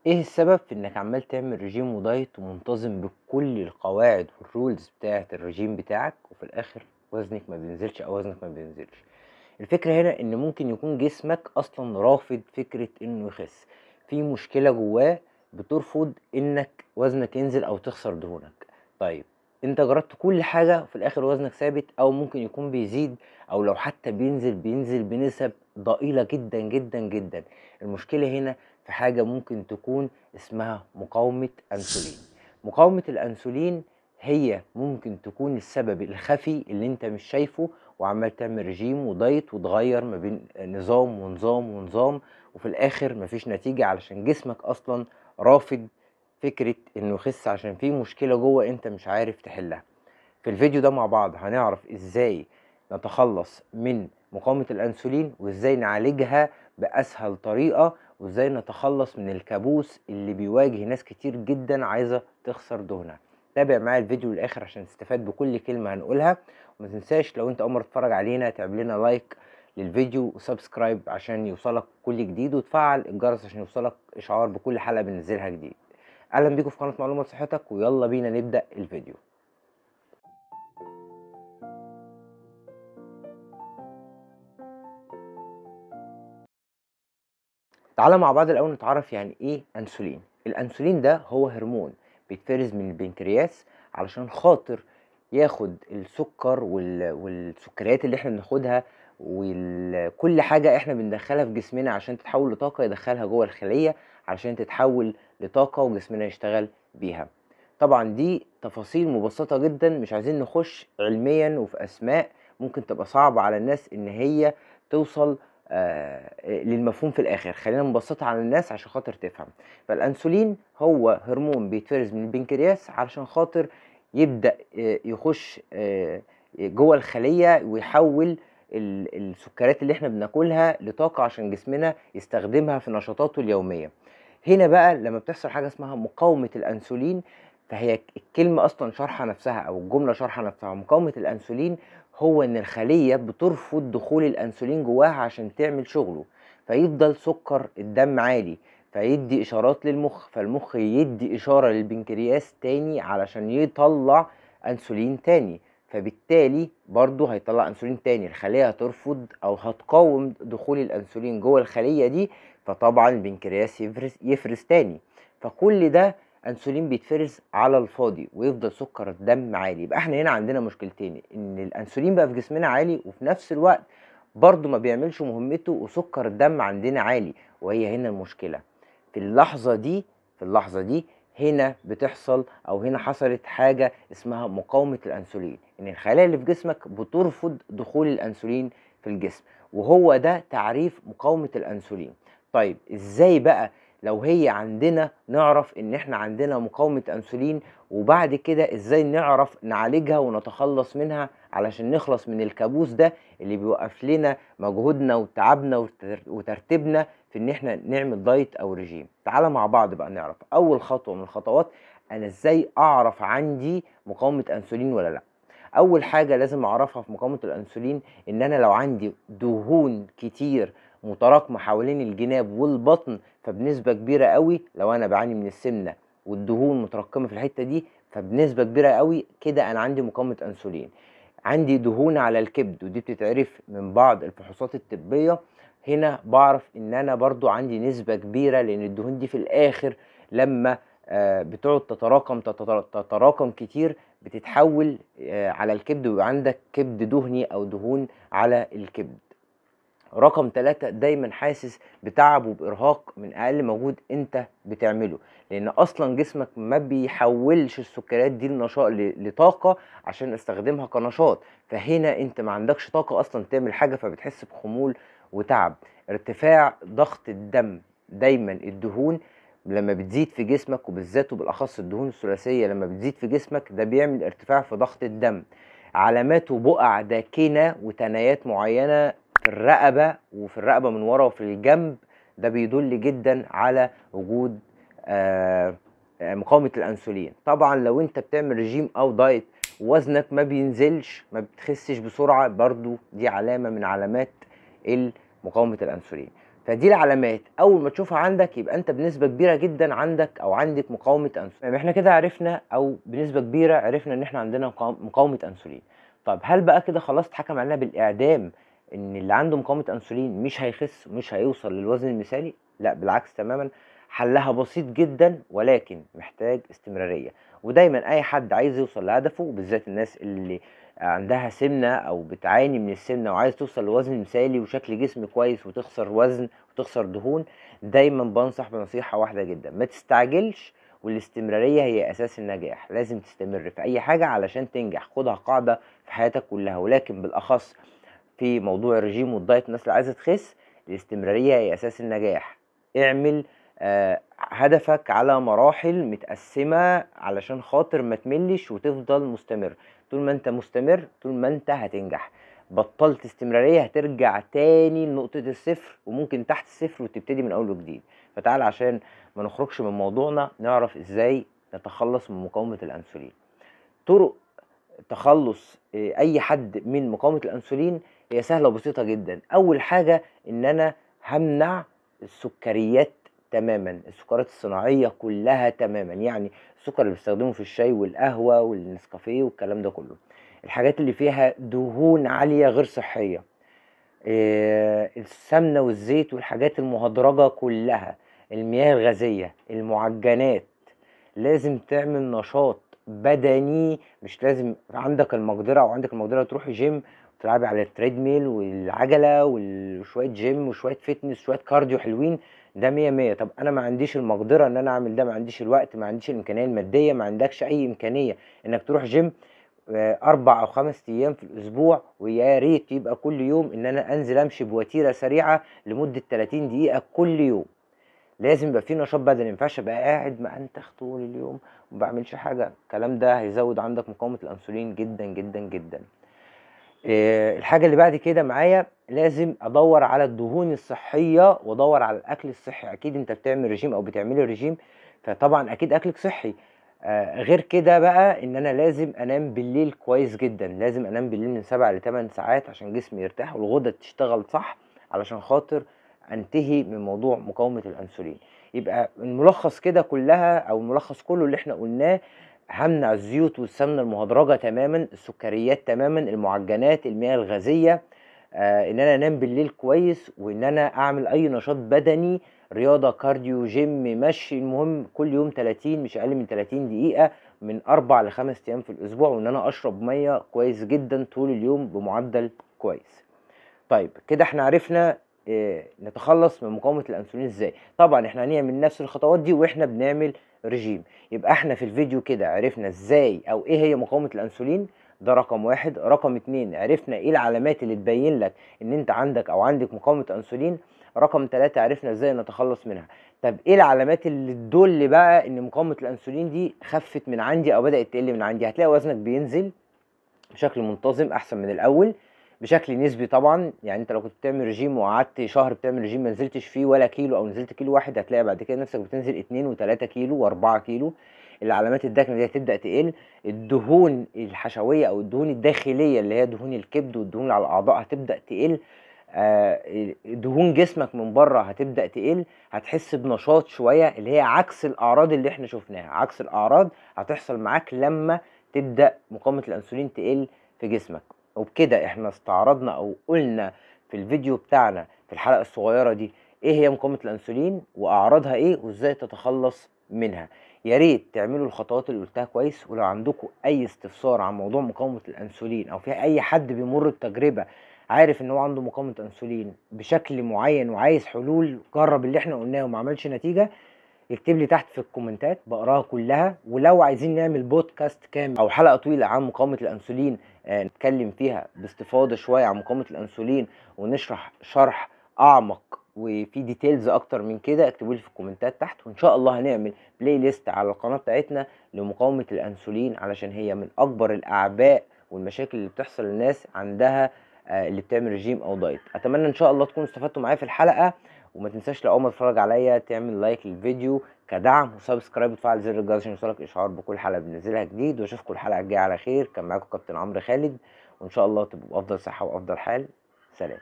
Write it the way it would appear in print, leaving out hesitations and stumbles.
ايه السبب في انك عمال تعمل رجيم ودايت ومنتظم بكل القواعد والرولز بتاعة الرجيم بتاعك، وفي الاخر وزنك ما بينزلش او وزنك ما بينزلش؟ الفكرة هنا ان ممكن يكون جسمك اصلا رافض فكرة انه يخس، في مشكلة جواه بترفض انك وزنك ينزل او تخسر دهونك. طيب، انت جربت كل حاجة وفي الاخر وزنك ثابت او ممكن يكون بيزيد، او لو حتى بينزل بنسب ضئيلة جدا جدا جدا. المشكلة هنا في حاجة ممكن تكون اسمها مقاومة أنسولين. مقاومة الأنسولين هي ممكن تكون السبب الخفي اللي انت مش شايفه، وعمال تعمل رجيم ودايت وتغير ما بين نظام ونظام ونظام، وفي الاخر مفيش نتيجة علشان جسمك اصلا رافض فكرة انه يخس، عشان في مشكلة جوه انت مش عارف تحلها. في الفيديو ده مع بعض هنعرف ازاي نتخلص من مقاومة الانسولين، وازاي نعالجها باسهل طريقة، وازاي نتخلص من الكابوس اللي بيواجه ناس كتير جدا عايزة تخسر دهونها. تابع معايا الفيديو للاخر عشان تستفاد بكل كلمة هنقولها. وما تنساش لو انت اول مرة تتفرج علينا تعمل لنا لايك للفيديو وسبسكرايب عشان يوصلك كل جديد، وتفعل الجرس عشان يوصلك اشعار بكل حلقة بننزلها جديد. اهلا بيكم في قناة معلومات صحتك، ويلا بينا نبدأ الفيديو. تعالى مع بعض الأول نتعرف يعني إيه أنسولين. الأنسولين ده هو هرمون بيتفرز من البنكرياس علشان خاطر ياخد السكر والسكريات اللي احنا بناخدها وكل حاجة احنا بندخلها في جسمنا عشان تتحول لطاقة، يدخلها جوه الخلية علشان تتحول لطاقة وجسمنا يشتغل بيها. طبعا دي تفاصيل مبسطة جدا، مش عايزين نخش علميا وفي أسماء ممكن تبقى صعبة على الناس إن هي توصل للمفهوم. في الاخر خلينا نبسطها على الناس عشان خاطر تفهم. فالانسولين هو هرمون بيتفرز من البنكرياس علشان خاطر يبدأ يخش جوه الخلية ويحول السكريات اللي احنا بناكلها لطاقة عشان جسمنا يستخدمها في نشاطاته اليومية. هنا بقى لما بتحصل حاجة اسمها مقاومة الأنسولين، فهي الكلمة أصلا شرحة نفسها أو الجملة شرحة نفسها. مقاومة الأنسولين هو إن الخلية بترفض دخول الأنسولين جواها عشان تعمل شغله، فيفضل سكر الدم عالي، فيدي إشارات للمخ، فالمخ يدي إشارة للبنكرياس تاني علشان يطلع أنسولين تاني، فبالتالي برضو هيطلع أنسولين تاني. الخلية هترفض أو هتقاوم دخول الأنسولين جوه الخلية دي، فطبعا البنكرياس يفرز تاني. فكل ده انسولين بيتفرز على الفاضي ويفضل سكر الدم عالي. يبقى احنا هنا عندنا مشكلتين، ان الانسولين بقى في جسمنا عالي وفي نفس الوقت برضو ما بيعملش مهمته وسكر الدم عندنا عالي. وهي هنا المشكلة. في اللحظة دي هنا بتحصل او هنا حصلت حاجة اسمها مقاومة الانسولين، ان الخلايا اللي في جسمك بترفض دخول الانسولين في الجسم، وهو ده تعريف مقاومة الانسولين. طيب ازاي بقى لو هي عندنا نعرف ان احنا عندنا مقاومة انسولين، وبعد كده ازاي نعرف نعالجها ونتخلص منها علشان نخلص من الكابوس ده اللي بيوقف لنا مجهودنا وتعبنا وترتيبنا في ان احنا نعمل دايت او رجيم؟ تعالى مع بعض بقى نعرف اول خطوة من الخطوات انا ازاي اعرف عندي مقاومة انسولين ولا لا. اول حاجة لازم اعرفها في مقاومة الانسولين ان انا لو عندي دهون كتير متراكمة حوالين الجناب والبطن، فبنسبة كبيرة قوي لو انا بعاني من السمنة والدهون متراكمة في الحتة دي، فبنسبة كبيرة قوي كده انا عندي مقاومة انسولين. عندي دهون على الكبد ودي بتتعرف من بعض الفحوصات الطبية، هنا بعرف ان انا برضو عندي نسبة كبيرة، لان الدهون دي في الاخر لما بتقعد تتراكم كتير بتتحول على الكبد، ويبقى عندك كبد دهني او دهون على الكبد. رقم 3، دايما حاسس بتعب وبإرهاق من أقل مجهود أنت بتعمله، لأن أصلا جسمك ما بيحولش السكريات دي لطاقة عشان استخدمها كنشاط، فهنا أنت ما عندكش طاقة أصلا تعمل حاجة، فبتحس بخمول وتعب. ارتفاع ضغط الدم، دايما الدهون لما بتزيد في جسمك وبالذات وبالأخص الدهون الثلاثية لما بتزيد في جسمك ده بيعمل ارتفاع في ضغط الدم. علامات وبقع داكنة وتنايات معينة في الرقبة وفي الرقبة من ورا وفي الجنب، ده بيدل جدا على وجود مقاومة الأنسولين. طبعا لو انت بتعمل رجيم أو دايت ووزنك ما بينزلش ما بتخسش بسرعة، برضو دي علامة من علامات مقاومة الأنسولين. فدي العلامات، اول ما تشوفها عندك يبقى انت بنسبه كبيره جدا عندك او عندك مقاومه انسولين. يعني احنا كده عرفنا، او بنسبه كبيره عرفنا ان احنا عندنا مقاومه انسولين. طب هل بقى كده خلاص اتحكم علينا بالاعدام ان اللي عنده مقاومه انسولين مش هيخس ومش هيوصل للوزن المثالي؟ لا بالعكس تماما، حلها بسيط جدا ولكن محتاج استمراريه. ودايما اي حد عايز يوصل لهدفه، بالذات الناس اللي عندها سمنه او بتعاني من السمنه وعايز توصل لوزن مثالي وشكل جسم كويس وتخسر وزن وتخسر دهون، دايما بنصح بنصيحه واحده جدا: ما تستعجلش، والاستمراريه هي اساس النجاح. لازم تستمر في اي حاجه علشان تنجح، خدها قاعده في حياتك كلها، ولكن بالاخص في موضوع الرجيم والدايت. الناس اللي عايزه تخس، الاستمراريه هي اساس النجاح. اعمل هدفك على مراحل متقسمه علشان خاطر ما تملش وتفضل مستمر. طول ما انت مستمر طول ما انت هتنجح. بطلت استمراريه هترجع تاني لنقطه الصفر، وممكن تحت الصفر وتبتدي من اول وجديد. فتعال عشان ما نخرجش من موضوعنا نعرف ازاي نتخلص من مقاومه الانسولين. طرق تخلص اي حد من مقاومه الانسولين هي سهله وبسيطه جدا. اول حاجه ان انا همنع السكريات تماما، السكريات الصناعيه كلها تماما، يعني السكر اللي بيستخدمه في الشاي والقهوه والنسكافيه والكلام ده كله، الحاجات اللي فيها دهون عاليه غير صحيه، السمنه والزيت والحاجات المهدرجه كلها، المياه الغازيه، المعجنات. لازم تعمل نشاط بدني، مش لازم عندك المقدرة او عندك المقدرة تروحي جيم وتلعبي على التريدميل والعجلة وشوية جيم وشوية فتنس وشوية كارديو حلوين، ده مية مية. طب انا ما عنديش المقدرة ان انا اعمل ده، ما عنديش الوقت، ما عنديش الامكانية المادية، ما عندكش اي امكانية انك تروح جيم 4 أو 5 أيام في الأسبوع، ويا ريت يبقى كل يوم إن أنا أنزل أمشي بوتيرة سريعة لمدة 30 دقيقة كل يوم. لازم يبقى في نشاط بدني، ما ينفعش ابقى قاعد مأنتخ طول اليوم وما بعملش حاجه. الكلام ده هيزود عندك مقاومه الانسولين جدا جدا جدا. الحاجه اللي بعد كده معايا، لازم ادور على الدهون الصحيه وادور على الاكل الصحي. اكيد انت بتعمل رجيم او بتعملي رجيم، فطبعا اكيد اكلك صحي. غير كده بقى ان انا لازم انام بالليل كويس جدا، لازم انام بالليل من 7 ل 8 ساعات عشان جسمي يرتاح والغدة تشتغل صح، علشان خاطر انتهي من موضوع مقاومة الانسولين. يبقى الملخص كده كلها، او الملخص كله اللي احنا قلناه: همنع الزيوت والسمنة المهدرجة تماما، السكريات تماما، المعجنات، المياه الغازية، ان انا انام بالليل كويس، وان انا اعمل اي نشاط بدني، رياضة، كارديو، جيم، مشي، المهم كل يوم 30 مش اقل من 30 دقيقة من 4 ل 5 ايام في الاسبوع، وان انا اشرب مية كويس جدا طول اليوم بمعدل كويس. طيب كده احنا عرفنا نتخلص من مقاومة الانسولين ازاي. طبعا احنا هنعمل نفس الخطوات دي واحنا بنعمل رجيم. يبقى احنا في الفيديو كده عرفنا ازاي او ايه هي مقاومة الانسولين، ده رقم واحد. رقم اتنين، عرفنا ايه العلامات اللي تبين لك ان انت عندك او عندك مقاومة انسولين. رقم تلاتة، عرفنا ازاي نتخلص منها. طب ايه العلامات اللي تدل بقى ان مقاومة الانسولين دي خفت من عندي او بدأت تقل من عندي؟ هتلاقي وزنك بينزل بشكل منتظم احسن من الاول، بشكل نسبي طبعا. يعني انت لو كنت بتعمل رجيم وقعدت شهر بتعمل رجيم ما نزلتش فيه ولا كيلو او نزلت كيلو واحد، هتلاقي بعد كده نفسك بتنزل 2 و3 كيلو و4 كيلو. العلامات الداكنه دي هتبدا تقل. الدهون الحشويه او الدهون الداخليه اللي هي دهون الكبد والدهون اللي على الاعضاء هتبدا تقل. دهون جسمك من بره هتبدا تقل. هتحس بنشاط شويه، اللي هي عكس الاعراض اللي احنا شفناها. عكس الاعراض هتحصل معاك لما تبدا مقاومه الانسولين تقل في جسمك. وبكده احنا استعرضنا او قلنا في الفيديو بتاعنا في الحلقه الصغيره دي ايه هي مقاومه الانسولين واعراضها ايه وازاي تتخلص منها. يا ريت تعملوا الخطوات اللي قلتها كويس. ولو عندكم اي استفسار عن موضوع مقاومه الانسولين، او في اي حد بيمر بتجربه عارف ان هو عنده مقاومه انسولين بشكل معين وعايز حلول، جرب اللي احنا قلناه وما عملش نتيجه، يكتب لي تحت في الكومنتات بقراها كلها. ولو عايزين نعمل بودكاست كامل او حلقه طويله عن مقاومه الانسولين، نتكلم فيها باستفاضه شويه عن مقاومه الانسولين ونشرح شرح اعمق وفي ديتيلز اكتر من كده، اكتبوا لي في الكومنتات تحت. وان شاء الله هنعمل بلاي ليست على القناه بتاعتنا لمقاومه الانسولين، علشان هي من اكبر الاعباء والمشاكل اللي بتحصل للناس عندها اللي بتعمل رجيم او دايت. اتمنى ان شاء الله تكونوا استفدتوا معايا في الحلقه. وما تنساش لو اول ما تتفرج عليا تعمل لايك للفيديو كدعم، وسبسكرايب وتفعل زر الجرس عشان يوصلك اشعار بكل حلقه بنزلها جديد. واشوفكم الحلقه الجايه على خير. كان معاكم كابتن عمرو خالد، وان شاء الله تبقوا بافضل صحه وافضل حال. سلام.